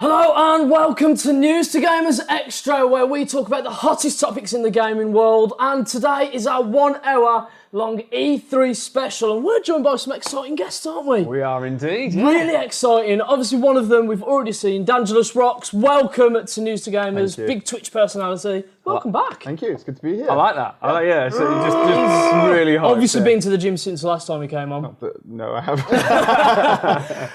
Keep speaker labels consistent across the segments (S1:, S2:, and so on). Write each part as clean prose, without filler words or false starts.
S1: Hello and welcome to News2Gamers Xtra, where we talk about the hottest topics in the gaming world. And today is our 1 hour long E3 special, and we're joined by some exciting guests, aren't we?
S2: We are indeed, yeah.
S1: Really exciting. Obviously, one of them we've already seen, DANGELUSRAWKS. Welcome to News2Gamers, big Twitch personality. Welcome back.
S3: Thank you, it's good to be here.
S2: I like that. Yeah, so just really hot.
S1: Obviously been to the gym since the last time he came on.
S3: No, I haven't.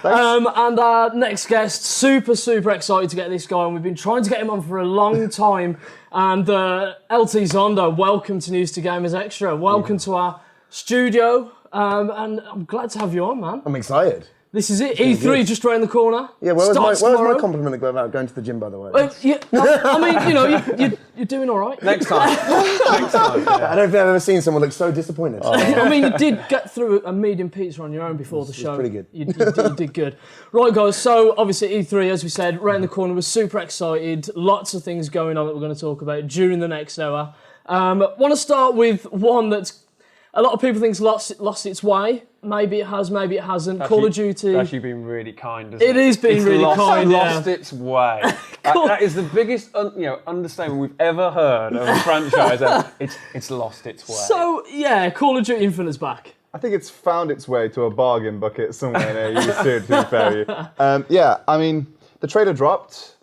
S1: And our next guest, super excited to get this guy on. We've been trying to get him on for a long time. And LT Zonda, welcome to News2Gamers Xtra. Welcome to our studio. And I'm glad to have you on, man.
S4: I'm excited.
S1: This is it. E3 just around the corner.
S4: Yeah, where was my compliment about going to the gym, by the way?
S1: Yeah, I mean, you know, you're doing all right.
S2: Next time. Next time. Yeah.
S4: I don't think I've ever seen someone look so disappointed.
S1: I mean, you did get through a medium pizza on your own before the show.
S4: Pretty good.
S1: You did good. Right, guys, so obviously E3, as we said, right in the corner, we're super excited. Lots of things going on that we're going to talk about during the next hour. Want to start with one that's a lot of people think it's lost its way. Maybe it has, maybe it hasn't. Call of Duty.
S2: It's actually been really kind, isn't it?
S1: It is being really kind, yeah.
S2: Lost its way. That is the biggest understatement we've ever heard of a franchise. It's lost its way.
S1: So, yeah, Call of Duty Infinite's back.
S3: I think it's found its way to a bargain bucket somewhere near you soon, to be fair. Yeah, I mean, the trailer dropped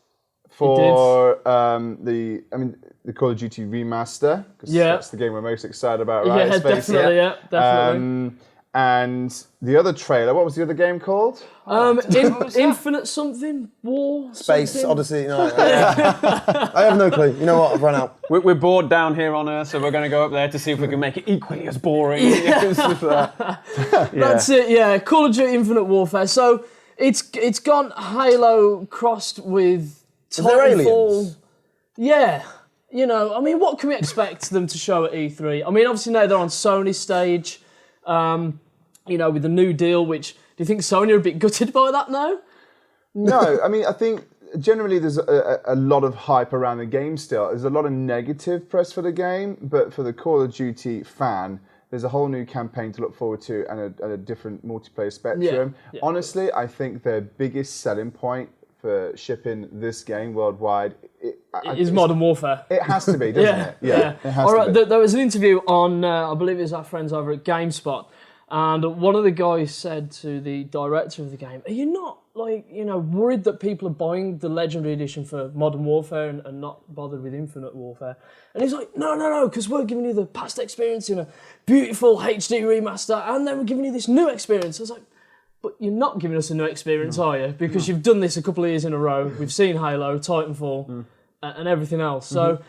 S3: for the Call of Duty remaster, because that's the game we're most excited about, right?
S1: Yeah, definitely.
S3: And the other trailer, what was the other game called?
S1: Infinite something? War?
S4: Space
S1: something?
S4: Odyssey? No, I have no clue. You know what? I've run out.
S2: We're bored down here on Earth, so we're going to go up there to see if we can make it equally as boring.
S1: That's it, yeah. Call of Duty Infinite Warfare. So it's gone Halo crossed with Titanfall.
S4: Is there aliens?
S1: Yeah. You know, I mean, what can we expect them to show at E3? I mean, obviously now they're on Sony's stage, you know, with the new deal, which, do you think Sony are a bit gutted by that now?
S3: No, I mean, I think generally there's a lot of hype around the game still. There's a lot of negative press for the game, but for the Call of Duty fan, there's a whole new campaign to look forward to and a different multiplayer spectrum. Yeah. Honestly, I think their biggest selling point for shipping this game worldwide
S1: is Modern Warfare.
S3: It has to be, doesn't it?
S1: Yeah.
S3: It has
S1: All
S3: to
S1: right,
S3: be.
S1: there was an interview on, I believe it was our friends over at GameSpot, and one of the guys said to the director of the game, "Are you not worried that people are buying the Legendary Edition for Modern Warfare and not bothered with Infinite Warfare?" And he's like, no, because we're giving you the past experience in a beautiful HD remaster, and then we're giving you this new experience. I was like, but you're not giving us a new experience, are you? Because you've done this a couple of years in a row. We've seen Halo, Titanfall, and everything else. So,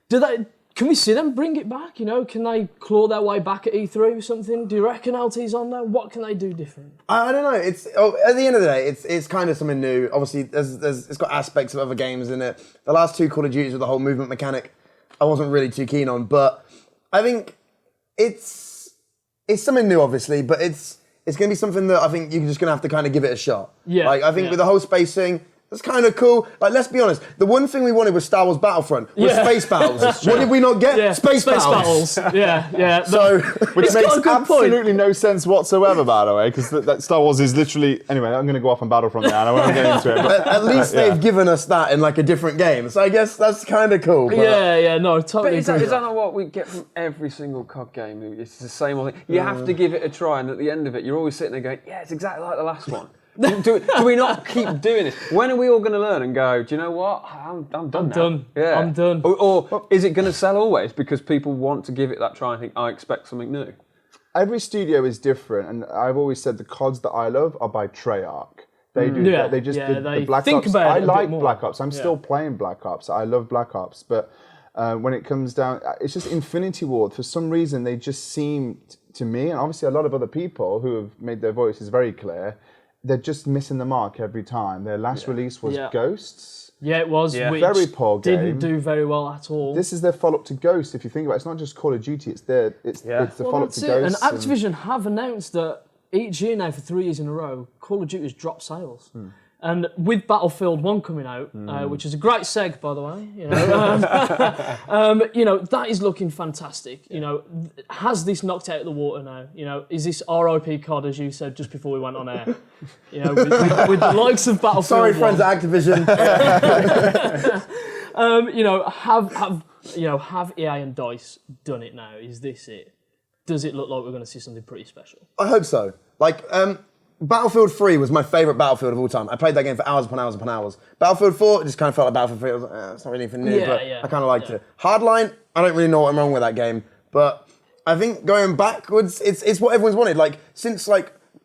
S1: can we see them bring it back? You know, can they claw their way back at E3 or something? Do you reckon LT's on there? What can they do different?
S4: I don't know. At the end of the day, it's kind of something new. Obviously, it's got aspects of other games in it. The last two Call of Duties with the whole movement mechanic, I wasn't really too keen on. But I think it's something new, obviously. But it's going to be something that I think you're just going to have to kind of give it a shot.
S1: Yeah.
S4: Like, I think with the whole space thing, that's kind of cool. Like, let's be honest. The one thing we wanted was Star Wars Battlefront, was space battles. What did we not get?
S1: Yeah.
S4: Space battles.
S1: Yeah.
S3: So, which makes absolutely
S1: point.
S3: no sense whatsoever, by the way, because that Star Wars is literally... Anyway, I'm going to go off on Battlefront now, and I won't get into it. But,
S4: at least they've given us that in like a different game. So I guess that's kind of cool. But
S1: No, totally.
S2: But is that not what we get from every single COD game? It's the same old thing. You have to give it a try, and at the end of it, you're always sitting there going, yeah, it's exactly like the last one. Do we not keep doing this? When are we all going to learn and go, do you know what? I'm done now. Yeah.
S1: I'm done.
S2: Or is it going to sell always because people want to give it that try and think, I expect something new?
S3: every studio is different, and I've always said the CODs that I love are by Treyarch. They do.
S1: Yeah,
S3: they just
S1: they
S3: the Black
S1: think
S3: Ops.
S1: about
S3: I
S1: it a
S3: like
S1: bit more.
S3: Black Ops. I'm still playing Black Ops. I love Black Ops, but when it comes down, it's just Infinity Ward. For some reason, they just seem to me, and obviously a lot of other people who have made their voices very clear, they're just missing the mark every time. Their last release was Ghosts.
S1: Yeah, it was.
S2: Yeah.
S1: Which
S3: very poor game.
S1: Didn't do very well at all.
S3: This is their follow-up to Ghost. If you think about it, it's not just Call of Duty. It's the follow-up to Ghost.
S1: And Activision have announced that each year now for 3 years in a row, Call of Duty has dropped sales. And with Battlefield 1 coming out, which is a great seg, by the way, that is looking fantastic. Has this knocked out of the water now? Is this RIP COD, as you said just before we went on air? With the likes of Battlefield
S4: Sorry,
S1: 1.
S4: friends at Activision.
S1: Have EA and DICE done it now? Is this it? Does it look like we're going to see something pretty special?
S4: I hope so. Battlefield 3 was my favourite Battlefield of all time. I played that game for hours upon hours upon hours. Battlefield 4, it just kind of felt like Battlefield 3. I was like, it's not really anything new, but I kind of liked it. Hardline, I don't really know what I'm wrong with that game, but I think going backwards, it's what everyone's wanted. Since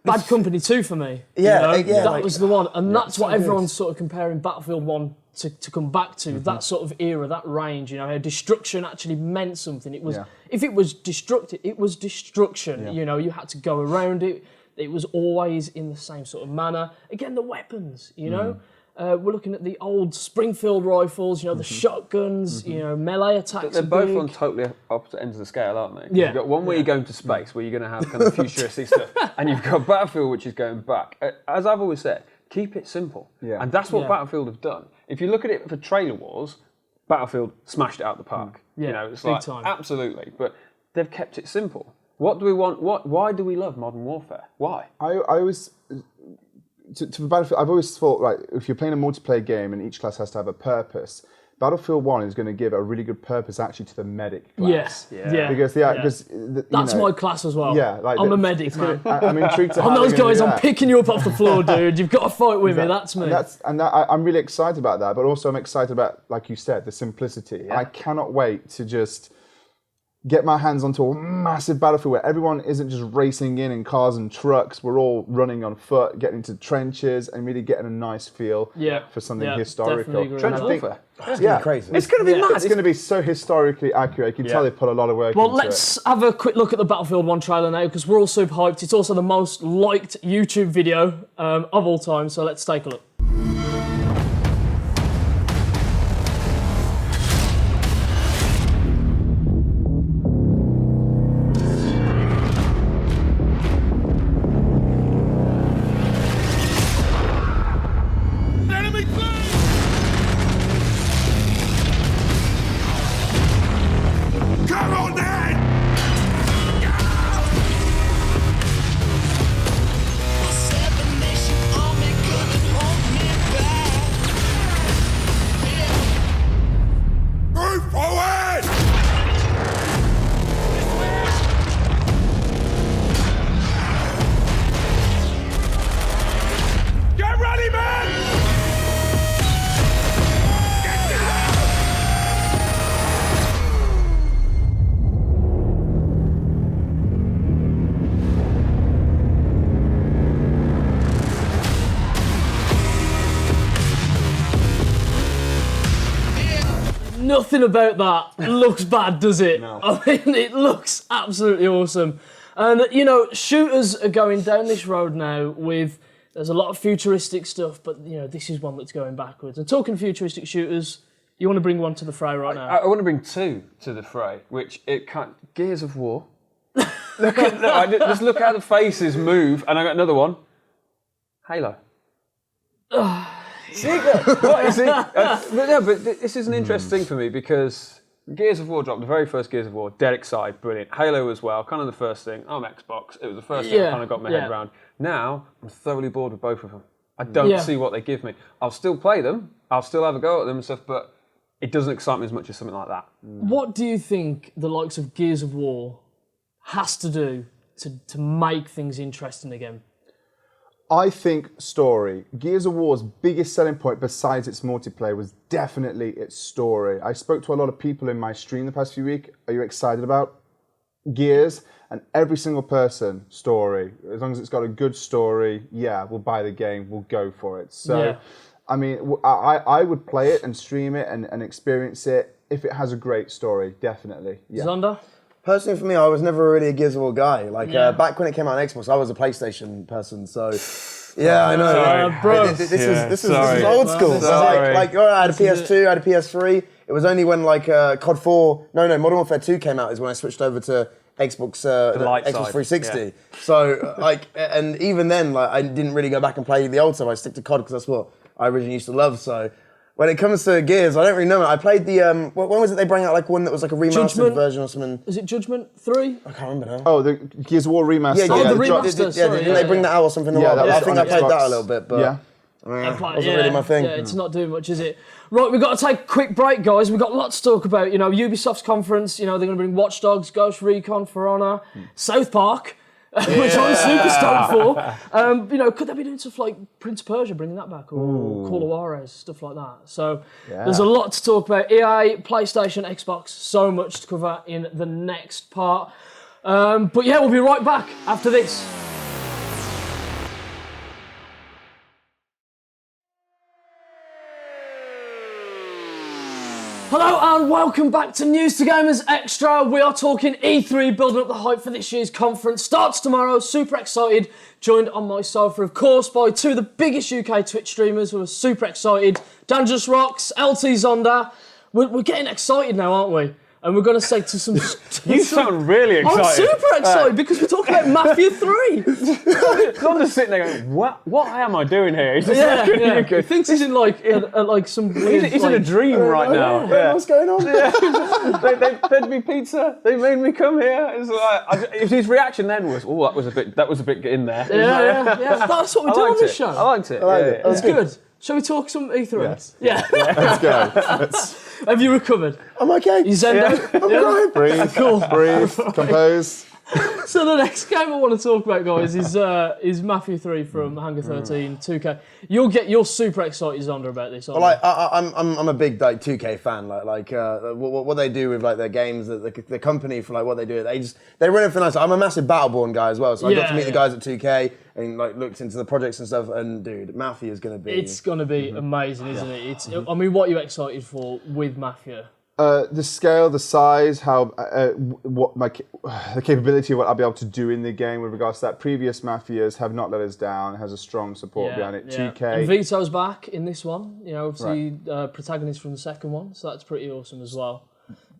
S1: Bad Company 2 for me. That was the one. And that's what everyone's sort of comparing Battlefield 1 to come back to. That sort of era, that range, how destruction actually meant something. It was if it was destructive, it was destruction. You had to go around it. It was always in the same sort of manner. Again, the weapons, we're looking at the old Springfield rifles, the shotguns, melee attacks.
S2: They're both on totally opposite ends of the scale, aren't they?
S1: Yeah.
S2: You've got one where you're going to space, where you're going to have kind of futuristic stuff, and you've got Battlefield, which is going back. As I've always said, keep it simple. Yeah. And that's what Battlefield have done. If you look at it for trailer wars, Battlefield smashed it out the park. It's
S1: big
S2: like,
S1: time.
S2: Absolutely. But they've kept it simple. What do we want? Why do we love Modern Warfare? Why?
S3: I always, to Battlefield, I've always thought, right, if you're playing a multiplayer game and each class has to have a purpose, Battlefield 1 is going to give a really good purpose actually to the medic class.
S1: Yes, yeah.
S3: Because
S1: that's my class as well. Yeah, I'm a medic, man.
S3: I'm intrigued to
S1: I'm those guys, I'm picking you up off the floor, dude. You've got to fight with me, that's me.
S3: I'm really excited about that, but also I'm excited about, like you said, the simplicity. Yeah. I cannot wait to just get my hands onto a massive battlefield where everyone isn't just racing in cars and trucks. We're all running on foot, getting into trenches, and really getting a nice feel for something historical.
S2: Trench warfare.
S3: Yeah,
S4: crazy.
S2: It's going to be mad.
S3: It's going to be so historically accurate. You can tell they put a lot of work into it.
S1: Well, let's have a quick look at the Battlefield 1 trailer now, because we're all super hyped. It's also the most liked YouTube video of all time, so let's take a look. Nothing about that looks bad, does it?
S3: No.
S1: I mean, it looks absolutely awesome. And, shooters are going down this road now with, there's a lot of futuristic stuff, but, this is one that's going backwards. And talking futuristic shooters, you want to bring one to the fray right now?
S2: I want to bring two to the fray, which it can't. Gears of War. Just look how the faces move, and I got another one. Halo. What is it? But this is an interesting thing for me because Gears of War dropped, the very first Gears of War, dead excited, brilliant. Halo as well, kind of the first thing. I'm Xbox, it was the first thing I kind of got my head around. Now, I'm thoroughly bored with both of them. I don't see what they give me. I'll still play them, I'll still have a go at them and stuff, but it doesn't excite me as much as something like that.
S1: What do you think the likes of Gears of War has to do to make things interesting again?
S3: I think story. Gears of War's biggest selling point besides its multiplayer was definitely its story. I spoke to a lot of people in my stream the past few weeks. Are you excited about Gears? And every single person, story. As long as it's got a good story, we'll buy the game, we'll go for it. So, I mean, I would play it and stream it and experience it if it has a great story, definitely. Yeah.
S1: Zonda?
S4: Personally, for me, I was never really a Gears of War guy. Back when it came out on Xbox, I was a PlayStation person. So, I know.
S2: Sorry.
S1: Bro.
S4: This is old school. So I had a PS2, I had a PS3. It was only when COD 4, Modern Warfare 2 came out is when I switched over to Xbox
S2: light
S4: Xbox
S2: side,
S4: 360.
S2: yeah.
S4: So like, and even then, like, I didn't really go back and play the old stuff. I stick to COD because that's what I originally used to love. So when it comes to Gears, I don't really know. I played the when was it they bring out like one that was like a remastered
S1: Judgment?
S4: version or something?
S1: Is it Judgment 3?
S4: I can't remember now.
S3: Oh, the Gears of War remaster.
S4: Yeah,
S1: the
S3: they dropped-
S1: remaster.
S4: Didn't
S1: sorry,
S4: they bring that out or something?
S3: Yeah, that
S4: I
S3: was
S4: think
S3: on
S4: I played that
S3: Xbox.
S4: a little bit, but
S3: Yeah.
S4: wasn't really my thing.
S1: Yeah, it's not doing much, is it? Right, we've got to take a quick break, guys. We've got lots to talk about. You know, Ubisoft's conference, you know, they're going to bring Watch Dogs, Ghost Recon, For Honor, South Park, which I'm super stoked for. You know, could they be doing stuff like Prince of Persia, bringing that back, or Call of Juarez, stuff like that? So there's a lot to talk about. EA, PlayStation, Xbox, so much to cover in the next part. But yeah, we'll be right back after this. Hello and welcome back to News2Gamers Xtra. We are talking E3, building up the hype for this year's conference. Starts tomorrow, super excited. Joined on my sofa, of course, by two of the biggest UK Twitch streamers who are super excited. DanGeluSRAWKS, LT Zonda. We're getting excited now, aren't we? And we're going to say to some...
S2: You sound really excited.
S1: I'm super excited because we're talking about Mafia 3.
S2: I'm just sitting there going, what am I doing here? He's just
S1: Yeah. He thinks he's in like some weird...
S2: He's in a dream right now.
S4: Yeah. What's going on?
S2: They fed me pizza. They made me come here. It's like, his reaction then was, "Oh, that was a bit in there."
S1: Yeah. That's what we do on this show.
S2: I liked it.
S1: It's good. Shall we talk some E3?
S3: Yes.
S1: Yeah.
S3: Let's go.
S1: Have you recovered?
S4: I'm okay.
S1: You zen out?
S4: I'm fine.
S3: Breathe.
S1: Cool.
S3: Breathe. Compose.
S1: So the next game I want to talk about, guys, is Mafia 3 from Hangar 13, 2K. You're super excited, Zonda, about this, aren't
S4: Well,
S1: you?
S4: like I'm a big like 2K fan. Like what they do with like their games, the company for like what they do, they run it for nice. I'm a massive Battleborn guy as well, so I got to meet the guys at 2K and like looked into the projects and stuff. And dude, Mafia is gonna be.
S1: It's gonna be amazing, isn't it? It's. I mean, what are you excited for with Mafia?
S3: The scale, the size, how the capability of what I'll be able to do in the game with regards to that. Previous Mafias have not let us down. Has a strong support behind it. 2K.
S1: And Vito's back in this one. You know, obviously protagonist from the second one, so that's pretty awesome as well.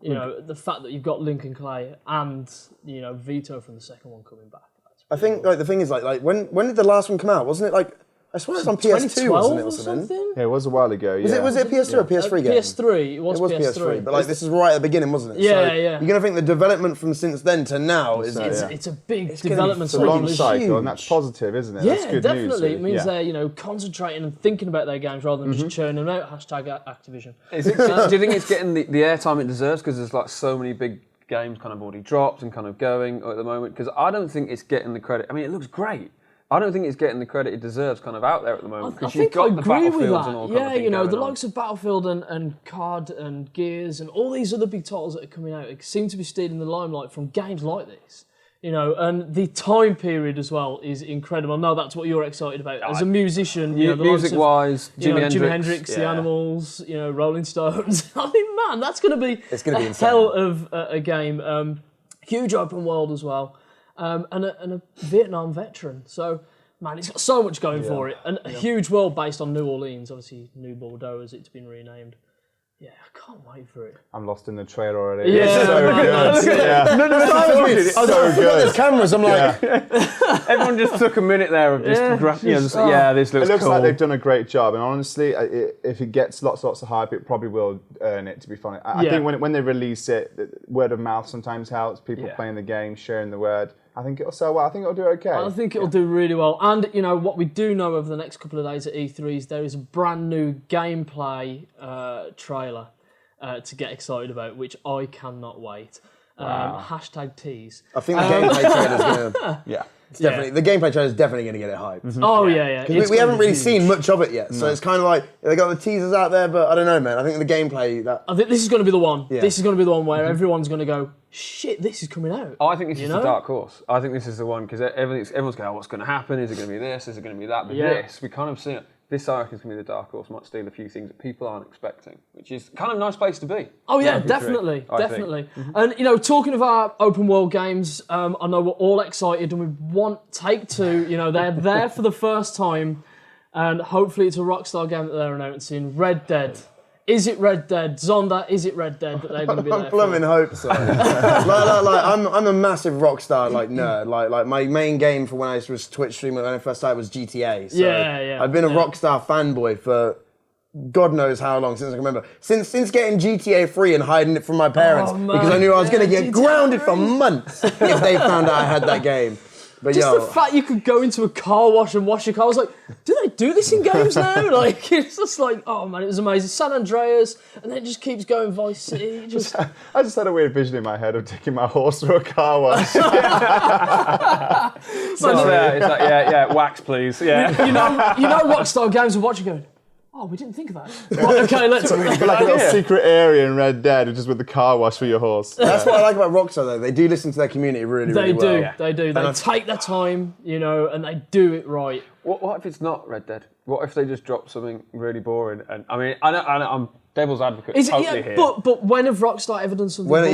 S1: You know, the fact that you've got Lincoln Clay and Vito from the second one coming back.
S4: I think like the thing is like when did the last one come out? Wasn't it like? I swear it was on PS2, wasn't it, or something?
S3: Yeah, it was a while ago. Yeah.
S4: Was it a PS2 or a PS3 game?
S1: PS3. It was
S4: PS3. But like this is right at the beginning, wasn't it?
S1: Yeah,
S4: so
S1: yeah.
S4: You're gonna think the development from since then to now is
S1: It's a big
S4: gonna be
S1: development
S3: It's a long
S1: cycle.
S3: cycle, and that's positive, isn't it?
S1: Yeah,
S3: That's good
S1: definitely.
S3: news.
S1: It means
S3: yeah.
S1: they're concentrating and thinking about their games rather than just churning them out. Hashtag Activision.
S2: Do you think it's getting the airtime it deserves because there's like so many big games kind of already dropped and kind of going at the moment? Because I don't think it's getting the credit. I mean, it looks great. I don't think it's getting the credit it deserves kind of out there at the moment.
S1: I
S2: Because
S1: think
S2: you've got
S1: I
S2: the
S1: agree with
S2: Battlefields
S1: that.
S2: and all
S1: Yeah,
S2: kind of thing
S1: the
S2: going on.
S1: likes of Battlefield and COD and Gears and all these other big titles that are coming out seem to be stealing the limelight from games like this. And the time period as well is incredible. I know that's what you're excited about. As a musician, the likes of,
S2: music-wise, Jimi
S1: Hendrix, The
S2: yeah.
S1: Animals, Rolling Stones. I mean, man, that's going to be
S4: insane.
S1: hell of a game. Huge open world as well, and a Vietnam veteran. So, man, it's got so much going for it. And a huge world based on New Orleans, obviously New Bordeaux as it's been renamed. Yeah, I can't wait for it.
S3: I'm lost in the trailer already.
S1: Yeah.
S3: It's so good. Yeah.
S4: It's
S3: so good.
S4: There's cameras. I'm like,
S2: Everyone just took a minute there of just, this looks
S3: It looks
S2: cool.
S3: like they've done a great job, and honestly, if it gets lots of hype, it probably will earn it. To be funny, I think when they release it, word of mouth sometimes helps. People playing the game, sharing the word. I think it'll sell well. I think it'll do okay.
S1: I think it'll do really well. And, what we do know over the next couple of days at E3 is there is a brand new gameplay trailer to get excited about, which I cannot wait. Hashtag tease.
S4: I think the gameplay trailer's gonna.
S3: Yeah.
S4: It's definitely the gameplay trailer's definitely gonna get it hyped.
S1: Oh, yeah.
S4: Because we haven't really seen much of it yet, so it's kind of like they got the teasers out there, but I don't know, man. I think the gameplay
S1: I think this is going to be the one.
S4: Yeah.
S1: This is going to be the one where everyone's going to go, shit, this is coming out.
S2: I think this is the dark horse. I think this is the one because everyone's going, what's going to happen? Is it going to be this? Is it going to be that? But this, we kind of see it. This, I reckon, is going to be the dark horse. Might steal a few things that people aren't expecting, which is kind of a nice place to be.
S1: Oh yeah, definitely. And talking of our open world games, I know we're all excited and we want Take-Two. They're there for the first time, and hopefully it's a Rockstar game that they're announcing. Red Dead Is it Red Dead? Zonda, is it Red Dead that they're going to be there
S4: I'm plumbing hope so. I'm a massive Rockstar nerd. Like my main game for when I was Twitch streaming when I first started was GTA. So
S1: Yeah.
S4: I've been a Rockstar fanboy for God knows how long since I can remember. Since getting GTA 3 and hiding it from my parents because I knew I was going to get grounded for months if they found out I had that game. But
S1: Just the fact you could go into a car wash and wash your car, I was like, do they do this in games now? Like, it's just like, oh man, it was amazing. San Andreas, and then it just keeps going Vice City.
S3: I just had a weird vision in my head of taking my horse through a car wash.
S2: It's like, wax please. Yeah.
S1: You know Rockstar games are watching going, oh, we didn't think of that. Right, okay, let's...
S3: Like a little secret area in Red Dead, just with the car wash for your horse.
S4: That's what I like about Rockstar, though. They do listen to their community really well.
S1: They do. They take their time, and they do it right.
S2: What if it's not Red Dead? What if they just drop something really boring? And I mean, I know I'm devil's advocate here.
S1: But when have Rockstar ever done something boring?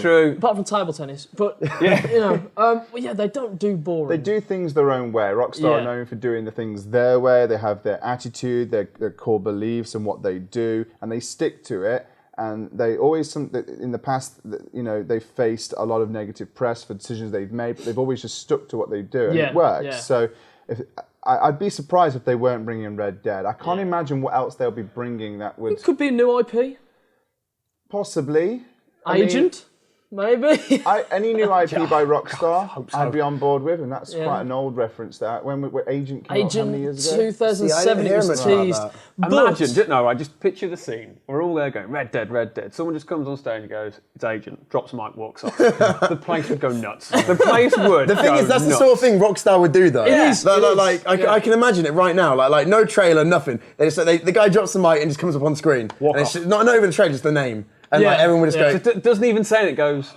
S2: True.
S1: Apart from table tennis. But, they don't do boring.
S3: They do things their own way. Rockstar are known for doing the things their way. They have their attitude, their core beliefs and what they do, and they stick to it. And they always, in the past, they've faced a lot of negative press for decisions they've made, but they've always just stuck to what they do, and it works.
S1: Yeah.
S3: So I'd be surprised if they weren't bringing Red Dead. I can't imagine what else they'll be bringing that would...
S1: It could be a new IP.
S3: Possibly.
S1: Agent, maybe.
S3: Any new IP by Rockstar, I'd be on board with, and that's quite an old reference. That when Agent came out, how many years ago?
S1: 2007, it was teased.
S2: Imagine, I just picture the scene. We're all there going, Red Dead, Red Dead. Someone just comes on stage and goes, it's Agent, drops mic, walks off. The place would go nuts. The place would
S4: The thing is, that's the sort of thing Rockstar would do, though.
S1: It is.
S4: I can imagine it right now. Like no trailer, nothing. The guy drops the mic and just comes up on screen. Not even a trailer, just the name. And everyone would just go...
S2: So doesn't even say it, goes...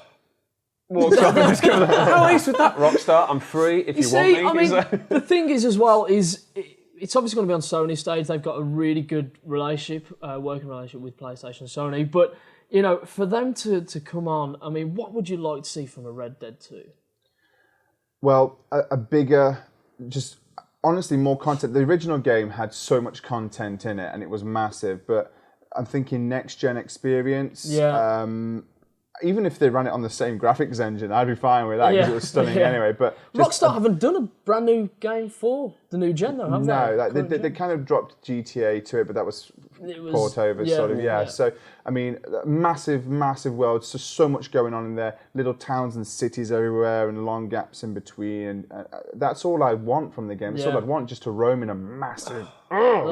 S2: Walks off and just goes, how nice with that, Rockstar? I'm free if you want me.
S1: I mean, the thing is as well is it's obviously going to be on Sony stage. They've got a really good relationship, working relationship with PlayStation and Sony. But, for them to come on, I mean, what would you like to see from a Red Dead 2?
S3: Well, a bigger, just honestly more content. The original game had so much content in it and it was massive, but I'm thinking next-gen experience.
S1: Yeah.
S3: Even if they ran it on the same graphics engine, I'd be fine with that because it was stunning anyway. But
S1: Rockstar haven't done a brand new game for the new gen, though, have they?
S3: No, they kind of dropped GTA to it, but that was port over, sort of. So, I mean, massive world. So much going on in there. Little towns and cities everywhere, and long gaps in between. And that's all I want from the game. That's all I'd want, just to roam in a massive.
S4: I'm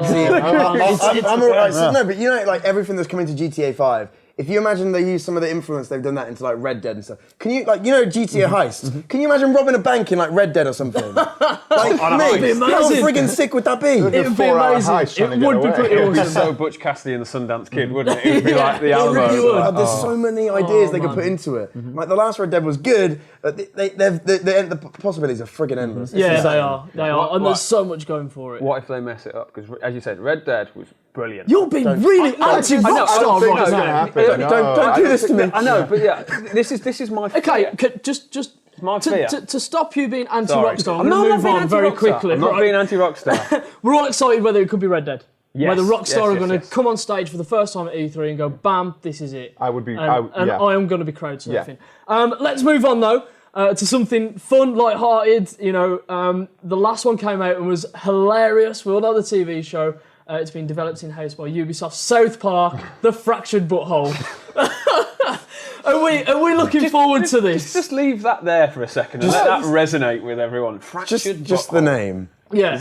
S4: alright. No, but like everything that's coming to GTA 5. If you imagine they use some of the influence they've done that into like Red Dead and stuff, can you GTA Heist? Mm-hmm. Can you imagine robbing a bank in like Red Dead or something? Like, mate, how friggin' sick would that be?
S1: It would be amazing. It would be pretty awesome.
S2: It would be so Butch Cassidy and the Sundance Kid, wouldn't it? It would be like the Alamo.
S1: It really would.
S4: There's so many ideas they could put into it. Mm-hmm. Like the last Red Dead was good, but the possibilities are friggin' endless.
S1: Yeah, they are. And there's so much going for it.
S2: What if they mess it up? Because as you said, Red Dead was brilliant.
S1: You're being really anti-Rockstar right now.
S4: Don't do this to me.
S2: I know, but this is my fear.
S1: Okay, just
S2: my fear.
S1: To stop you being anti-Rockstar, I'm
S2: not
S1: going to move on very quickly.
S2: I'm not being anti-Rockstar.
S1: We're all excited whether it could be Red Dead.
S2: Yes,
S1: whether Rockstar are going to come on stage for the first time at E3 and go, bam, this is it.
S3: I would be,
S1: I am going to be crowd surfing.
S3: Yeah.
S1: Let's move on though. To something fun, light-hearted. The last one came out and was hilarious. We all know the TV show. It's been developed in-house by Ubisoft. South Park, The Fractured Butthole. Are we looking forward to this?
S2: Just leave that there for a second and let that resonate with everyone. Fractured
S4: just the name.
S1: Yeah.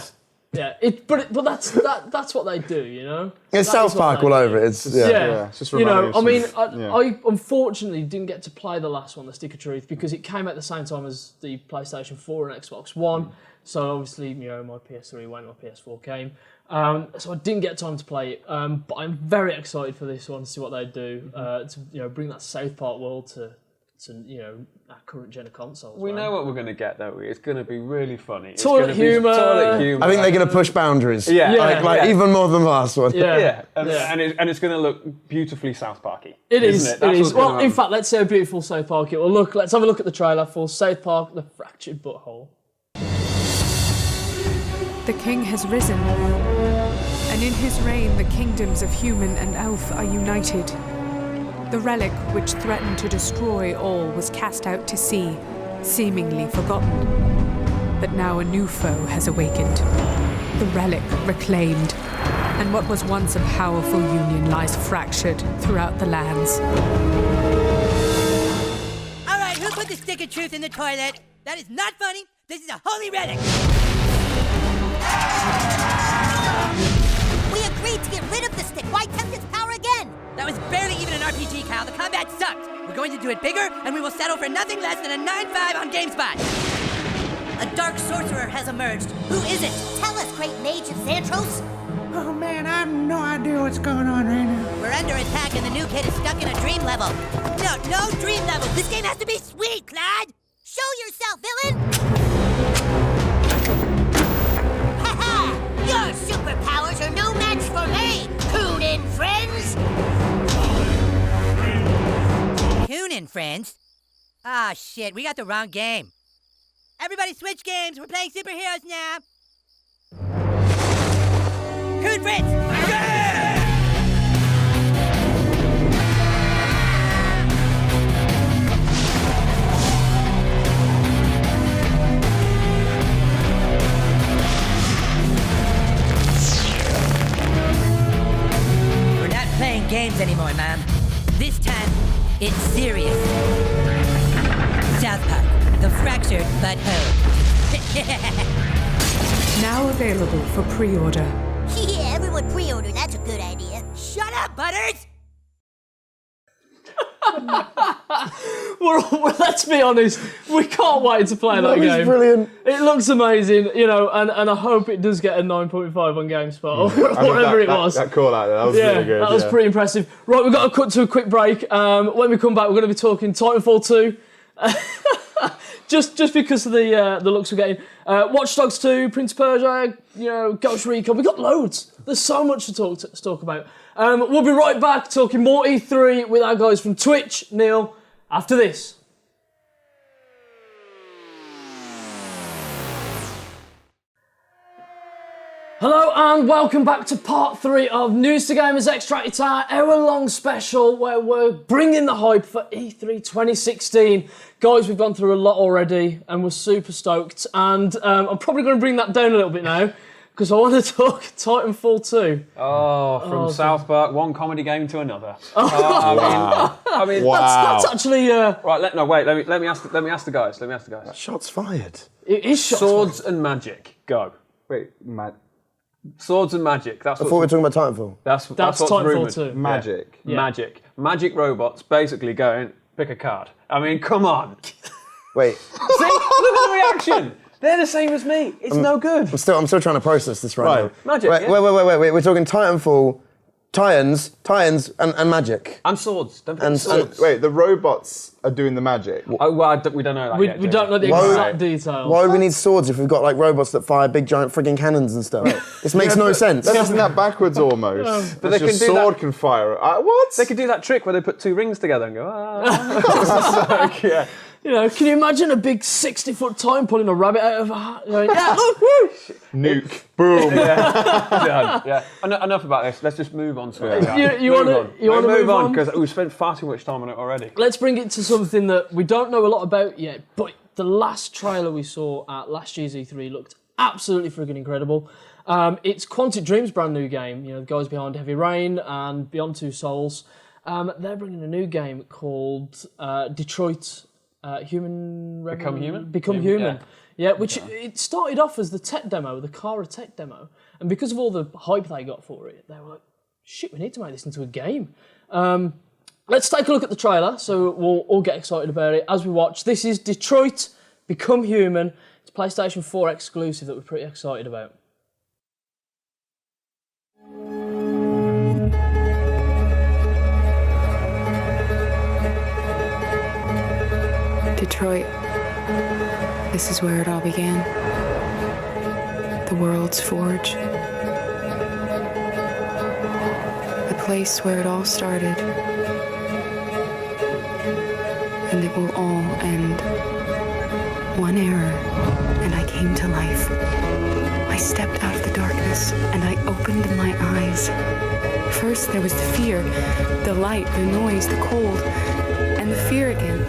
S1: But that's what they do,
S4: It's South Park all over it. It's
S3: just
S1: I unfortunately didn't get to play the last one, The Stick of Truth, because it came at the same time as the PlayStation 4 and Xbox One. So obviously, my PS3 went, my PS4 came. So I didn't get time to play it. But I'm very excited for this one to see what they do to bring that South Park world to our current gen of consoles.
S2: We know what we're going to get, though. It's going to be really funny.
S1: Toilet humour.
S4: I think they're going to push boundaries.
S2: Yeah.
S4: Even more than the last one.
S2: Yeah. And it's going to look beautifully South Parky.
S1: It is.
S2: It is.
S1: Well, in fact, let's see how beautiful South Park it will look. Let's have a look at the trailer for South Park: The Fractured Butthole.
S5: The king has risen, And in his reign, the kingdoms of human and elf are united. The relic which threatened to destroy all was cast out to sea, seemingly forgotten. But now a new foe has awakened. The relic reclaimed. And what was once a powerful union lies fractured throughout the lands.
S6: All right, who put the stick of truth in the toilet? That is not funny. This is a holy relic.
S7: We agreed to get rid of the stick. Why tempt its power again?
S6: That was barely even an RPG, Kyle. The combat sucked. We're going to do it bigger, and we will settle for nothing less than a 9.5 on GameSpot.
S7: A dark sorcerer has emerged. Who is it? Tell us, great mage of Xantros.
S8: Oh man, I have no idea what's going on right now.
S6: We're under attack, and the new kid is stuck in a dream level. No dream level. This game has to be sweet, Clyde.
S7: Show yourself, villain! Ha-ha! Your superpowers are no match for me! Tune in, friends!
S6: Tune in, friends. Ah, shit, we got the wrong game. Everybody switch games. We're playing superheroes now. Coon Friends! We're not playing games anymore, Mom. This time, it's serious. South Park, the fractured but whole.
S5: Now available for pre-order.
S7: Yeah, everyone pre-order. That's a good idea.
S6: Shut up, Butters!
S1: Let's be honest, we can't wait to play that game.
S4: It's brilliant.
S1: It looks amazing, you know, and I hope it does get a 9.5 on GameSpot or whatever it was.
S3: That call out there, that was really good.
S1: That was pretty impressive. Right, we've got to cut to a quick break. When we come back, we're going to be talking Titanfall 2. just because of the looks we're getting. Watch Dogs 2, Prince of Persia, you know, Ghost Recon. We've got loads. There's so much to talk about. We'll be right back talking more E3 with our guys from Twitch, Neil, after this. Hello and welcome back to part 3 of News2Gamers Xtra. It's our hour-long special where we're bringing the hype for E3 2016. Guys, we've gone through a lot already and we're super stoked. And I'm probably going to bring that down a little bit now because I want to talk Titanfall 2.
S2: Oh, from South Park, one comedy game to another.
S3: Wow.
S1: That's actually...
S2: Right, let me ask the guys.
S4: Shots fired.
S1: It is shots
S2: Swords and magic, go.
S3: Wait, Matt.
S2: Swords and magic. That's
S4: I thought we were talking about Titanfall.
S2: That's what's
S1: Titanfall
S2: rumoured.
S1: 2.
S3: Magic.
S1: Yeah.
S2: Magic robots basically going, pick a card. I mean, come on.
S4: Wait,
S2: See? Look at the reaction. They're the same as me. It's no good.
S4: I'm still trying to process this right now.
S2: Magic,
S4: Wait,
S2: yeah.
S4: wait. We're talking Titanfall, Titans, and magic.
S2: And swords. Don't forget
S4: And
S2: swords.
S3: Wait, the robots are doing the magic.
S2: Oh, well, we don't know that
S1: We
S2: yet.
S1: don't know the
S4: Why-
S1: exact details.
S4: Why would we need swords if we've got like robots that fire big giant frigging cannons and stuff? This makes no sense.
S3: Isn't that backwards almost?
S2: But they
S3: your
S2: can do
S3: sword
S2: that-
S3: can fire. What?
S2: They could do that trick where they put two rings together and go, ah.
S3: Yeah.
S1: You know, can you imagine a big 60-foot Titan pulling a rabbit out of a hat? Going, yeah, look, woo!
S3: Nuke. Boom.
S2: yeah. Enough about this. Let's just move on to it.
S1: You want to move on?
S2: Because we've spent far too much time on it already.
S1: Let's bring it to something that we don't know a lot about yet, but the last trailer we saw at last year's E3 looked absolutely friggin' incredible. It's Quantic Dream's brand new game, you know, the guys behind Heavy Rain and Beyond Two Souls. They're bringing a new game called Detroit
S2: Become Human?
S1: Become Human. Yeah, which it started off as the tech demo, the Kara tech demo, and because of all the hype they got for it, they were like, shit, we need to make this into a game. Let's take a look at the trailer, so we'll all get excited about it as we watch. This is Detroit Become Human. It's PlayStation 4 exclusive that we're pretty excited about.
S5: Detroit. This is where it all began. The world's forge. The place where it all started. And it will all end. One error, and I came to life. I stepped out of the darkness, and I opened my eyes. First, there was the fear, the light, the noise, the cold, and the fear again.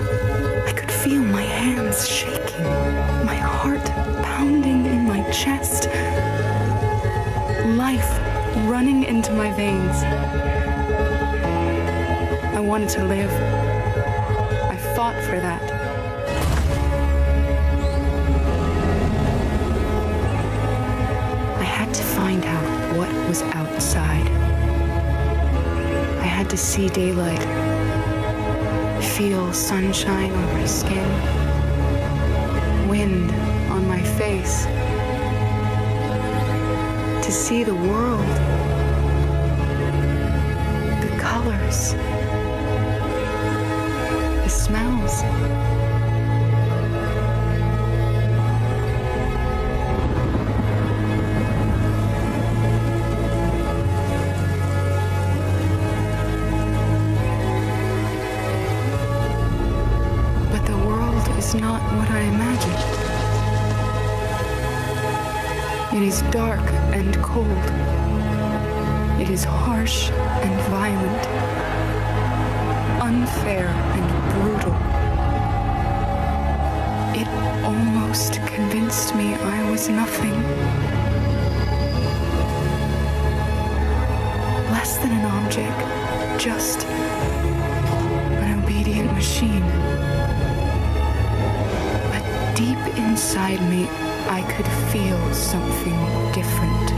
S5: I could feel my hands shaking, my heart pounding in my chest, life running into my veins. I wanted to live. I fought for that. I had to find out what was outside. I had to see daylight, feel sunshine on my skin, wind on my face, to see the world, the colors, the smells. Not what I imagined. It is dark and cold. It is harsh and violent, unfair and brutal. It almost convinced me I was nothing. Less than an object, just an obedient machine. Deep inside me, I could feel something different.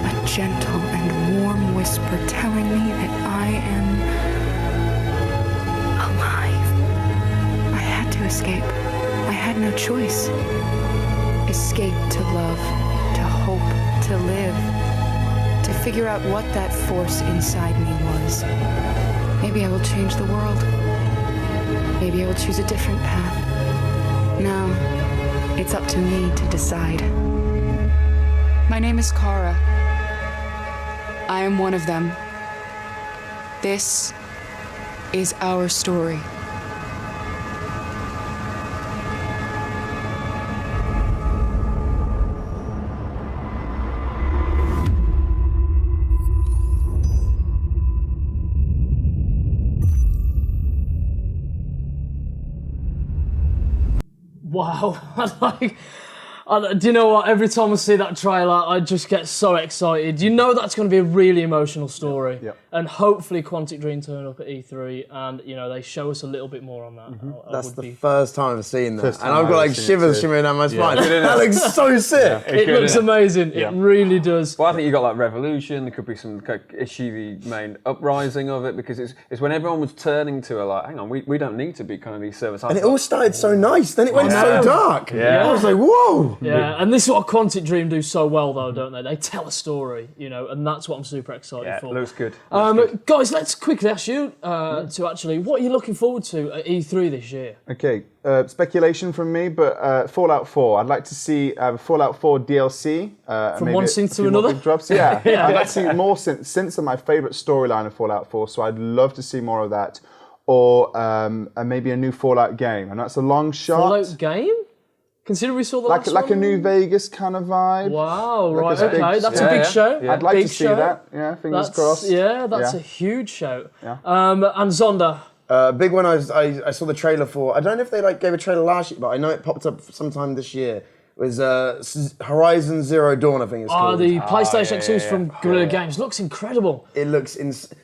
S5: A gentle and warm whisper telling me that I am alive. I had to escape. I had no choice. Escape to love, to hope, to live, to figure out what that force inside me was. Maybe I will change the world. Maybe I will choose a different path. Now, it's up to me to decide. My name is Kara. I am one of them. This is our story.
S1: Wow. Do you know what? Every time I see that trailer, I just get so excited. You know that's going to be a really emotional story.
S3: Yep.
S1: And hopefully Quantic Dream turn up at E3 and, they show us a little bit more on that.
S4: That's the first time I've seen that.
S3: First
S4: And
S3: time
S4: I've got
S3: I've
S4: like
S3: seen it
S4: shivers
S3: too.
S4: shimmering down my spine. That looks so sick.
S1: It looks amazing.
S3: Yeah.
S1: It really does.
S2: Well, I think you got like revolution. There could be some Ishivi main uprising of it because it's when everyone was turning to her like, hang on, we don't need to be kind of these service.
S4: And it all started so nice, then it went so dark.
S2: Yeah.
S4: I was like, whoa.
S1: Yeah, and this is what Quantic Dream do so well, though, don't they? They tell a story, and that's what I'm super excited for.
S2: Looks good.
S1: Guys, let's quickly ask you to actually, what are you looking forward to at E3 this year?
S3: Okay, speculation from me, but Fallout 4. I'd like to see Fallout 4 DLC.
S1: From one synth to another?
S3: Drops. Yeah, I'd like to see more synths are my favourite storyline of Fallout 4, so I'd love to see more of that. Or maybe a new Fallout game, and that's a long shot.
S1: Fallout game? Consider we saw the last
S3: like
S1: one.
S3: a New Vegas kind of vibe.
S1: Wow,
S3: Like
S1: right,
S3: a big-
S1: okay, that's a
S3: yeah,
S1: big show.
S2: yeah.
S3: I'd like
S1: Big
S3: to see
S1: show.
S3: that. Yeah, fingers crossed.
S1: Yeah, that's
S3: Yeah.
S1: a huge show.
S3: Yeah.
S1: And Zonda.
S4: Big one I saw the trailer for. I don't know if they gave a trailer last year, but I know it popped up sometime this year. It was Horizon Zero Dawn, I think it's called.
S1: The PlayStation exclusive
S2: yeah.
S1: from Guerrilla Games looks incredible.
S4: It looks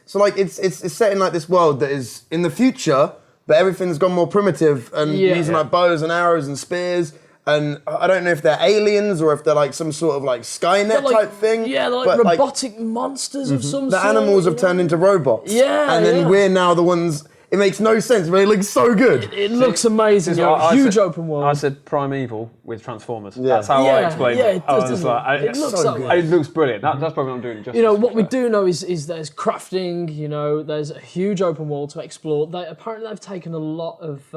S4: so like it's set in like this world that is in the future, but everything's gone more primitive and using like bows and arrows and spears. And I don't know if they're aliens or if they're like some sort of like Skynet type thing.
S1: Yeah, they're
S4: but,
S1: like robotic monsters of some
S4: the
S1: sort.
S4: animals have turned into robots.
S1: Yeah,
S4: and then we're now the ones. It makes no sense, but it looks so good.
S1: It looks amazing.
S2: This is what I
S1: Huge
S2: said-
S1: open world.
S2: I said Primeval with Transformers.
S4: Yeah.
S2: That's how I explained
S1: yeah,
S2: it.
S1: it
S2: I
S1: does,
S2: was
S1: doesn't
S2: like,
S1: it? It looks
S4: so
S1: that
S4: good.
S1: way.
S2: it looks brilliant. That's probably not doing it justice.
S1: What we do know is there's crafting, there's a huge open world to explore. Apparently they've taken a lot of,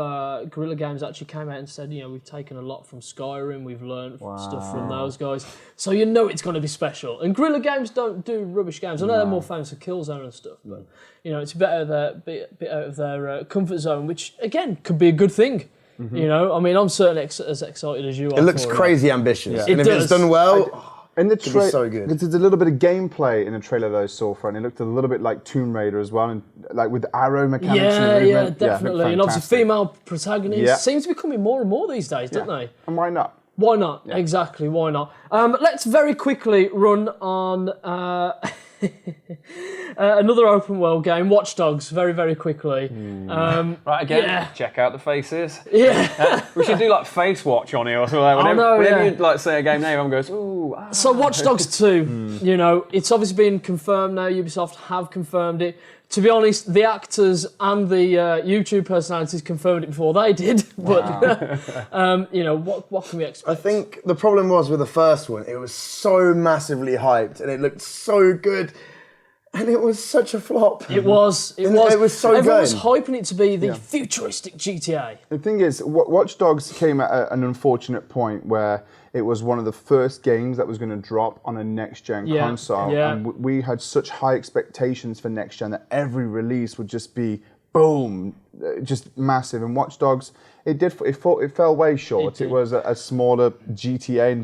S1: Guerrilla Games actually came out and said, we've taken a lot from Skyrim, we've learned stuff from those guys. So it's going to be special. And Guerrilla Games don't do rubbish games. I know they're more famous for Killzone and stuff, but, it's a bit out of their comfort zone, which, again, could be a good thing. You know, I mean, I'm certainly as excited as you are.
S4: It looks
S1: for
S4: crazy ambitious.
S1: It
S4: And if
S1: does.
S4: it's done well,
S3: And the
S4: it'd be so good.
S3: There's a little bit of gameplay in the trailer that I saw for it, and it looked a little bit like Tomb Raider as well, and like with arrow mechanics and
S1: Yeah,
S3: movement.
S1: definitely. And obviously,
S3: fantastic.
S1: female protagonists
S3: Yeah.
S1: seem to be coming more and more these days, don't they?
S3: And why not?
S1: Why not? Exactly, why not? Let's very quickly run on another open world game, Watch Dogs, very, very quickly.
S2: Right, again,
S1: Yeah.
S2: check out the faces.
S1: Yeah.
S2: We should do like face watch on here or something. Whenever you like say a game name, everyone goes, ooh. Ah.
S1: So Watch Dogs 2, you know, it's obviously been confirmed now. Ubisoft have confirmed it. To be honest, the actors and the YouTube personalities confirmed it before they did. But, you know, what can we expect?
S4: I think the problem was with the first one, it was so massively hyped and it looked so good. And it was such a flop.
S1: It was.
S4: It was so
S1: Everyone was
S4: good.
S1: hyping it to be the futuristic GTA.
S3: The thing is, Watch Dogs came at an unfortunate point where it was one of the first games that was going to drop on a next-gen console.
S1: Yeah.
S3: And we had such high expectations for next-gen that every release would just be, boom, just massive. And Watch Dogs, it fell way short. It was a smaller GTA and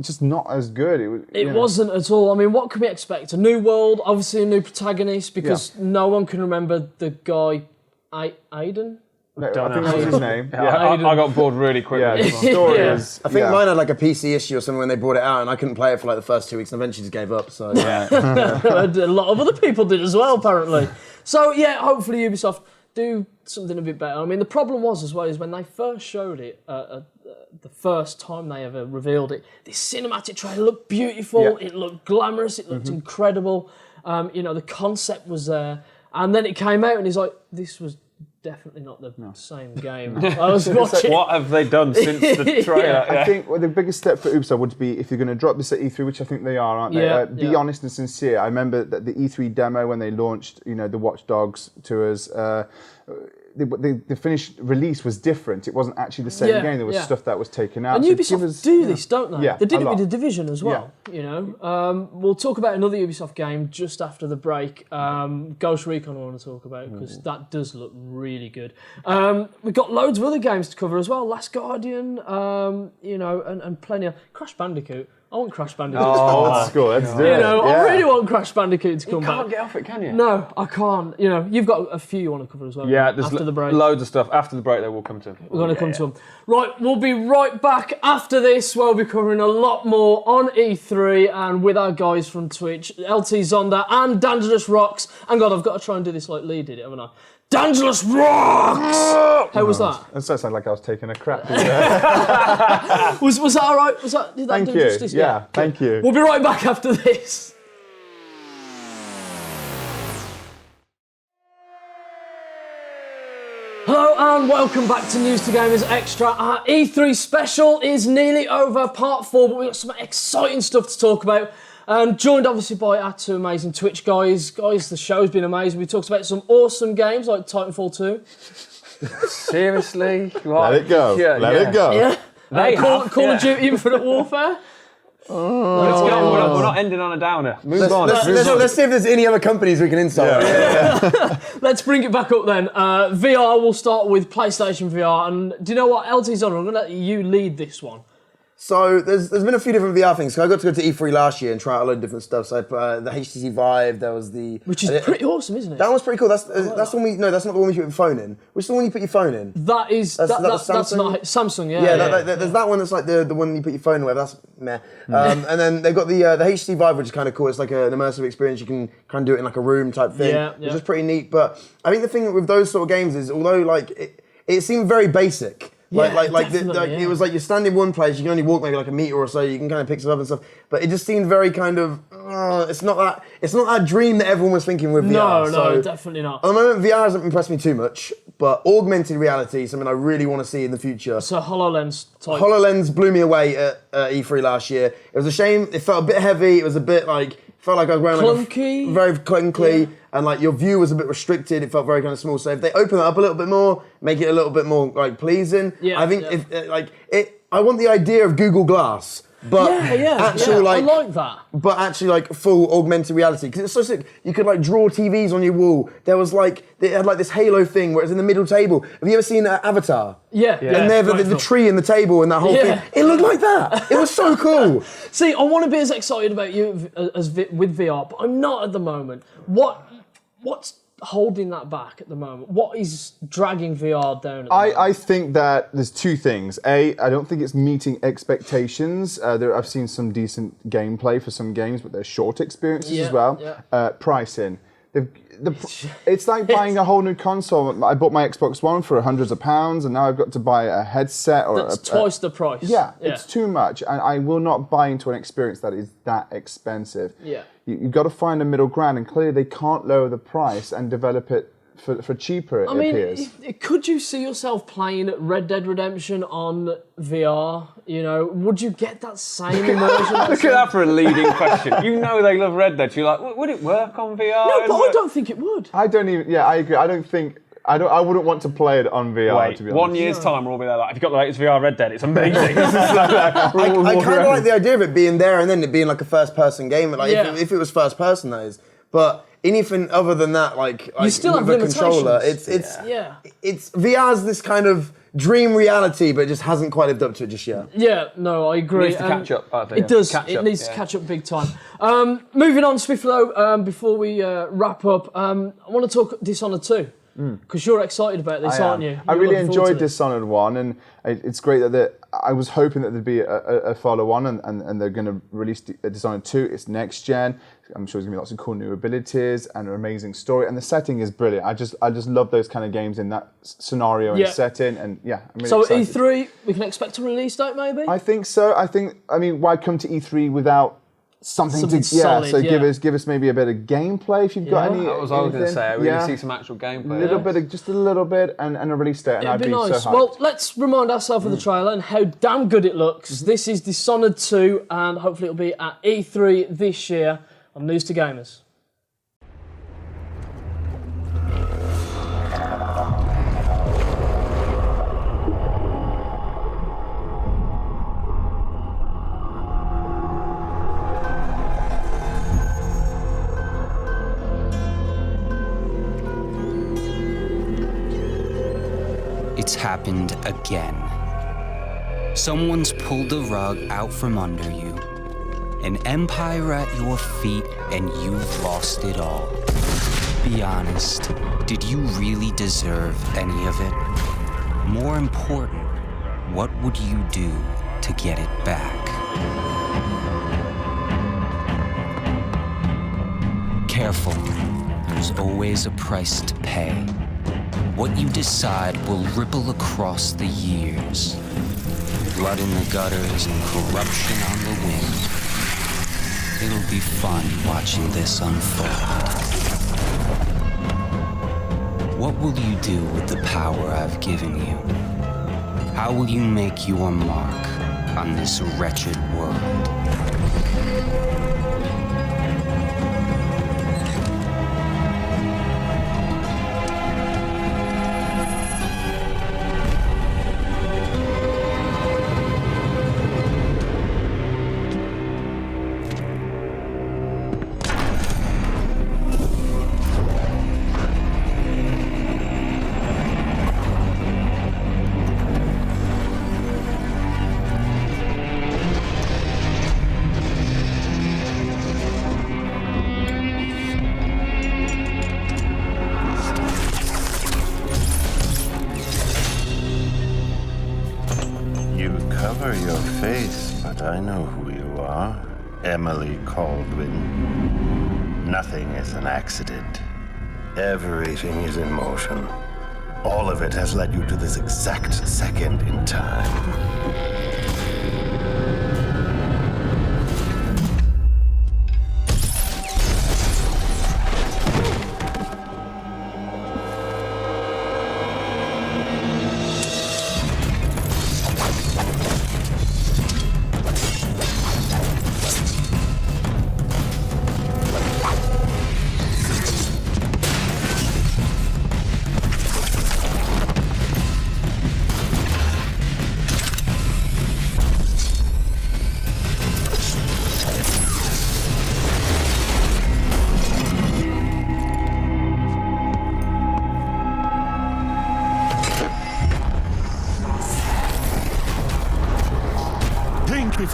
S3: just not as good.
S1: It wasn't at all. I mean, what can we expect? A new world, obviously a new protagonist, because no one can remember the guy, Aiden?
S3: I think that was his name.
S2: I got bored really quickly.
S3: Yeah, the story is...
S4: I think mine had like a PC issue or something when they brought it out and I couldn't play it for like the first 2 weeks and eventually just gave up. So
S1: A lot of other people did as well, apparently. So, yeah, hopefully Ubisoft do something a bit better. I mean, the problem was as well is when they first showed it, the first time they ever revealed it, this cinematic trailer looked beautiful, it looked glamorous, it looked incredible. You know, the concept was there. And then it came out and he's like, this was definitely not the same game. I was watching.
S2: What have they done since the trailer?
S3: I think the biggest step for Ubisoft would be if you're going to drop this at E3, which I think they are, aren't they? Be honest and sincere. I remember that the E3 demo when they launched, you know, the Watch Dogs to us. The finished release was different. It wasn't actually the same game. There was stuff that was taken out.
S1: And
S3: So
S1: Ubisoft do this, don't they?
S3: Yeah,
S1: they did
S3: a
S1: it with
S3: lot.
S1: The Division as well. You know, we'll talk about another Ubisoft game just after the break. Ghost Recon I want to talk about because that does look really good. We've got loads of other games to cover as well. Last Guardian, you know, and plenty of Crash Bandicoot. I want Crash Bandicoot.
S3: Let's go. Let's do it.
S1: You know, I really want Crash Bandicoot to come back.
S2: You can't get off it, can you?
S1: No, I can't. You know, you've got a few you want to cover as well.
S2: Yeah, there's
S1: after the break.
S2: loads of stuff. After the break, though, we'll come to.
S1: We're going to come to them. Right, we'll be right back after this. We'll be covering a lot more on E3 and with our guys from Twitch, LT Zonda and DangelousRawks. And God, I've got to try and do this like Lee did it, haven't I? DangelousRawks! How was that?
S3: That sounds like I was taking a crap.
S1: Was that all right? Did that
S3: Thank
S1: do
S3: you.
S1: justice?
S3: Yeah, thank you.
S1: We'll be right back after this. Hello and welcome back to News2Gamers Xtra. Our E3 special is nearly over, part 4, but we've got some exciting stuff to talk about. Joined obviously by our two amazing Twitch guys. Guys, the show's been amazing. We talked about some awesome games like Titanfall 2.
S2: Seriously?
S3: Let it go. Let it go.
S1: Yeah. Call of Duty Infinite Warfare.
S2: We're not ending on a downer. Move on.
S4: Let's see if there's any other companies we can insult.
S1: Let's bring it back up then. VR, we'll start with PlayStation VR. And do you know what, LT Zonda, I'm going to let you lead this one.
S4: So there's been a few different VR things. So I got to go to E3 last year and try out a load of different stuff. So the HTC Vive, there was the...
S1: Which is pretty awesome, isn't it?
S4: That one's pretty cool. That's the one that's not the one you put your phone in. Which is the one you put your phone in?
S1: That's not Samsung, yeah.
S4: There's that one that's like the one you put your phone in with. That's meh. And then they've got the HTC Vive, which is kind of cool. It's like an immersive experience. You can kind of do it in like a room type thing, which is pretty neat. But I think the thing with those sort of games is, although like it seemed very basic. It was like you're standing one place, you can only walk maybe like a meter or so, you can kind of pick stuff up and stuff, but it just seemed very kind of, it's not that dream that everyone was thinking with VR.
S1: No, definitely not.
S4: At the moment, VR hasn't impressed me too much, but augmented reality is something I really want to see in the future.
S1: So HoloLens type.
S4: HoloLens blew me away at E3 last year. It was a shame, it felt a bit heavy, it was a bit like, felt like I was wearing
S1: clunky.
S4: Very clunky, and like your view was a bit restricted. It felt very kind of small. So if they open that up a little bit more, make it a little bit more like pleasing. I think I want the idea of Google Glass but
S1: I like that.
S4: But actually, like full augmented reality, because it's so sick. You could like draw TVs on your wall. There was like it had like this Halo thing where it was in the middle table. Have you ever seen Avatar?
S1: Yeah.
S4: And there the tree and the table and that whole thing. It looked like that. It was so cool.
S1: See, I want to be as excited about you as with VR, but I'm not at the moment. What's holding that back at the moment? What is dragging VR down?
S3: I think that there's two things. I don't think it's meeting expectations. I've seen some decent gameplay for some games, but they're short experiences as well. Yeah. Pricing. It's like buying a whole new console. I bought my Xbox One for hundreds of pounds, and now I've got to buy a headset.
S1: That's twice the price.
S3: Yeah, it's too much, and I will not buy into an experience that is that expensive.
S1: Yeah.
S3: You've got to find a middle ground, and clearly they can't lower the price and develop it for cheaper, it appears.
S1: Could you see yourself playing Red Dead Redemption on VR? You know, would you get that same immersion?
S2: Look at that for a leading question. You know they love Red Dead. You're like, would it work on VR?
S1: No, but I don't think it would.
S3: I don't even. Yeah, I agree. I don't think. I wouldn't want to play it on VR. To be honest.
S2: 1 year's time, we'll all be there like, if you've got the latest VR Red Dead, it's amazing.
S4: I kind of like the idea of it being there and then it being like a first-person game. Like if it was first-person, that is. But anything other than that, like
S1: you still have
S4: with a controller, it's VR's this kind of dream reality, but it just hasn't quite lived up to it just yet.
S1: Yeah, no, I agree.
S2: It needs to catch up, I think.
S1: It does. It needs to catch up big time. Moving on swiftly, before we wrap up, I want to talk Dishonored 2. Because you're excited about this, aren't you?
S3: I really enjoyed Dishonored 1, and it's great that I was hoping that there'd be a follow-on, and they're going to release Dishonored 2. It's next gen. I'm sure there's going to be lots of cool new abilities and an amazing story, and the setting is brilliant. I just love those kind of games in that scenario and setting, and I'm really excited.
S1: E3, we can expect a release date, maybe?
S3: I think so. I mean, why come to E3 without something solid, so give us maybe a bit of gameplay if you've got any.
S2: That was what I was going to say. We see some actual gameplay.
S3: Just a little bit, and a release date, and I'd be nice. So hyped.
S1: Well, let's remind ourselves of the trailer and how damn good it looks. This is Dishonored 2, and hopefully it'll be at E3 this year on News2Gamers.
S9: It's happened again. Someone's pulled the rug out from under you, an empire at your feet, and you've lost it all. Be honest, did you really deserve any of it? More important, what would you do to get it back? Careful, there's always a price to pay. What you decide will ripple across the years. Blood in the gutters and corruption on the wind. It'll be fun watching this unfold. What will you do with the power I've given you? How will you make your mark on this wretched world?
S10: Nothing is an accident. Everything is in motion. All of it has led you to this exact second in time.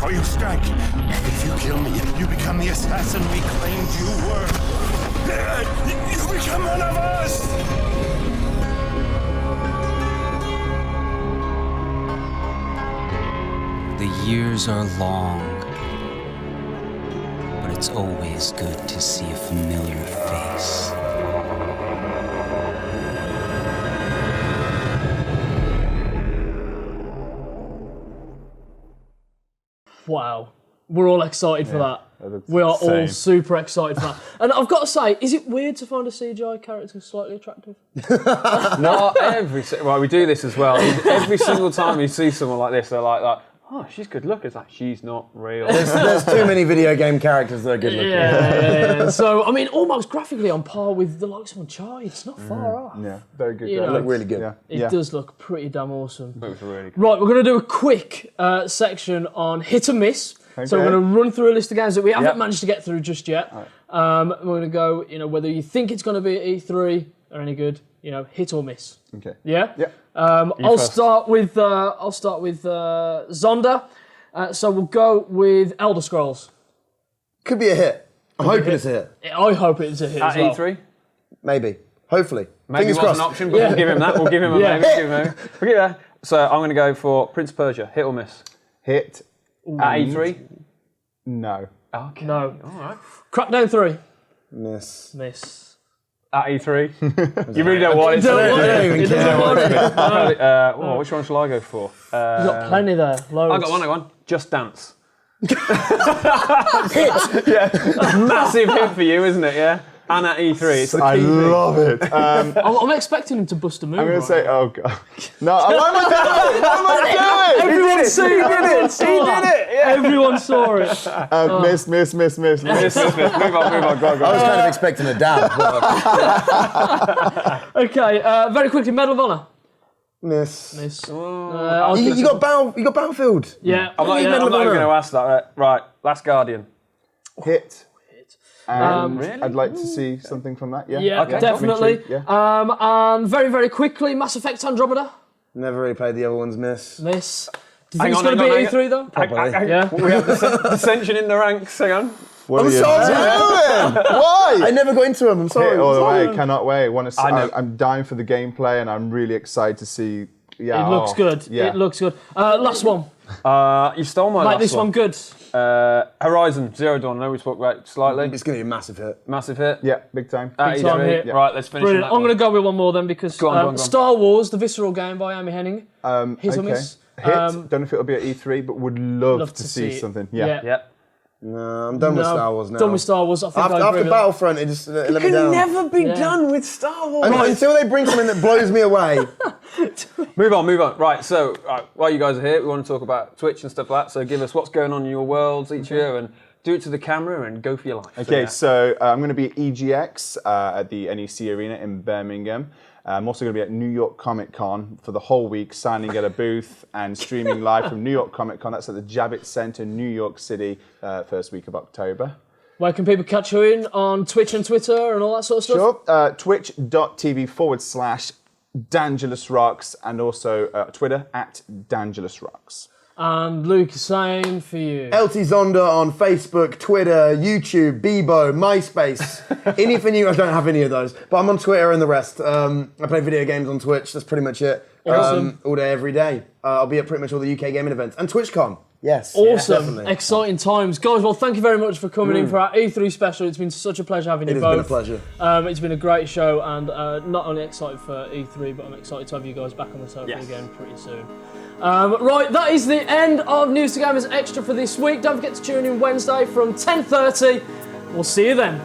S10: before you strike. If you kill me, you become the assassin we claimed you were. You become one of us!
S9: The years are long, but it's always good to see a familiar face.
S1: Wow. We're all excited for that. We are all
S3: same.
S1: super excited for that. And I've got to say, is it weird to find a CGI character slightly attractive?
S2: Not well, we do this as well. Every single time you see someone like this, they're like, oh, she's good looking. It's like, she's not real.
S4: There's too many video game characters that are good looking.
S1: Yeah. So, I mean, almost graphically on par with the likes of Uncharted. It's not far off.
S3: Yeah, very good.
S1: You
S3: They
S1: know,
S4: look really good.
S3: Yeah.
S1: It does look pretty damn awesome.
S2: Looks really good.
S1: Right, we're going to do a quick section on hit and miss.
S3: Okay.
S1: So we're going to run through a list of games that we haven't
S2: Yep.
S1: managed to get through just yet. We're going to go, whether you think it's going to be at E3 or any good, hit or miss.
S3: Okay.
S1: Yeah.
S3: Yeah.
S1: I'll
S2: first.
S1: start with Zonda. So we'll go with Elder Scrolls.
S4: Could be a hit. I'm hoping it's a hit.
S1: I hope it's a hit
S2: At
S1: as well.
S2: E3?
S4: Maybe. Hopefully.
S2: Maybe
S4: Fingers
S2: it was
S4: crossed.
S2: an option, but we'll give him that. We'll give him a
S1: Yeah.
S2: maybe. We'll give him a maybe. We'll give that. So I'm going to go for Prince of Persia, hit or miss.
S3: Hit.
S2: At E3?
S3: No.
S2: Okay.
S1: No.
S2: All right.
S1: Crackdown 3.
S4: Miss.
S1: Miss.
S2: At E3? You really don't want it to
S1: Don't
S2: be.
S1: want it.
S4: even
S1: It doesn't
S4: care.
S1: want it.
S2: Which one shall I go for?
S1: You've got plenty there. Loads.
S2: I got one. Just Dance. Yeah. Massive hit for you, isn't it? Yeah. And at E3, it's the key
S3: I
S2: thing.
S3: love it.
S1: I'm expecting him to bust a move.
S3: I'm going
S1: right
S3: to say,
S1: now.
S3: oh god. No, what am I doing? What am I doing?
S1: Everyone saw it. Everyone saw
S2: He did it. Yeah.
S1: Everyone saw it.
S3: Miss.
S2: Miss. Move on. Go on.
S4: I was kind of expecting a dab. But
S1: Okay, very quickly, Medal of Honor.
S4: miss.
S1: Miss.
S4: You got Battlefield.
S1: Yeah.
S2: I'm not even going to ask that. Right. Last Guardian.
S3: Hit. And
S2: Really?
S3: I'd like to see something from that. Yeah.
S1: Yeah,
S2: Okay.
S1: definitely.
S3: Me too, yeah.
S1: And very, very quickly, Mass Effect Andromeda.
S4: Never really played the other ones. Miss.
S1: Miss. Do you
S2: Hang
S1: think it's
S2: on,
S1: going to be
S2: hang
S1: at
S2: on.
S1: E3 though?
S4: Probably.
S1: Yeah.
S2: We have dissension in the ranks. Hang on.
S3: What
S4: I'm
S3: are you
S4: sorry.
S3: doing? Why?
S4: I never got into them. I'm sorry.
S3: Hit all the
S4: Sorry.
S3: way. Cannot wait. Want to see,
S2: I know.
S3: I'm dying for the gameplay, and I'm really excited to see. Yeah.
S1: It looks good.
S3: Yeah.
S1: It looks good. Last one.
S2: You stole my
S1: Make
S2: last
S1: this one good.
S2: Horizon Zero Dawn. I know we spoke about it slightly.
S4: It's going to be a massive hit.
S2: Massive hit.
S3: Yeah. Big time.
S2: At
S1: Big time
S2: E3.
S1: hit.
S2: Right, let's finish.
S1: Brilliant. I'm going to go with one more then because
S2: Go on.
S1: Star Wars, the visceral game by Amy Hennig. Hit or
S3: Okay.
S1: miss?
S3: Hit. Don't know if it'll be at E3, but would love to see
S1: it.
S3: something. Yeah.
S2: Yep.
S4: No, I'm done with Star Wars now.
S1: Done with Star Wars. I think I agree
S4: After
S1: with that.
S4: Battlefront, it just let me down.
S2: Never be
S1: Yeah.
S2: done with Star Wars.
S4: Until they bring something that blows me away.
S2: Move on. Right, so while you guys are here, we want to talk about Twitch and stuff like that. So give us what's going on in your worlds each year and do it to the camera and go for your life.
S3: Okay, so I'm going to be at EGX at the NEC Arena in Birmingham. I'm also going to be at New York Comic Con for the whole week, signing at a booth and streaming live from New York Comic Con. That's at the Javits Center, New York City, first week of October.
S1: Where can people catch you in on Twitch and Twitter and all that sort of stuff?
S3: Sure. Twitch.tv/DangelusRawks and also Twitter @DangelusRawks.
S1: And Luke, same for you.
S4: LT Zonda on Facebook, Twitter, YouTube, Bebo, MySpace. Anything you... I don't have any of those, but I'm on Twitter and the rest. I play video games on Twitch. That's pretty much it.
S1: Awesome.
S4: All day, every day. I'll be at pretty much all the UK gaming events. And TwitchCon. Yes.
S1: Awesome.
S4: Definitely.
S1: Exciting times. Guys, well, thank you very much for coming in for our E3 special. It's been such a pleasure having you
S4: It has
S1: both.
S4: been a pleasure.
S1: It's been a great show, and not only excited for E3, but I'm excited to have you guys back on the sofa again pretty soon. Right, that is the end of News2Gamers Extra for this week. Don't forget to tune in Wednesday from 10:30. We'll see you then.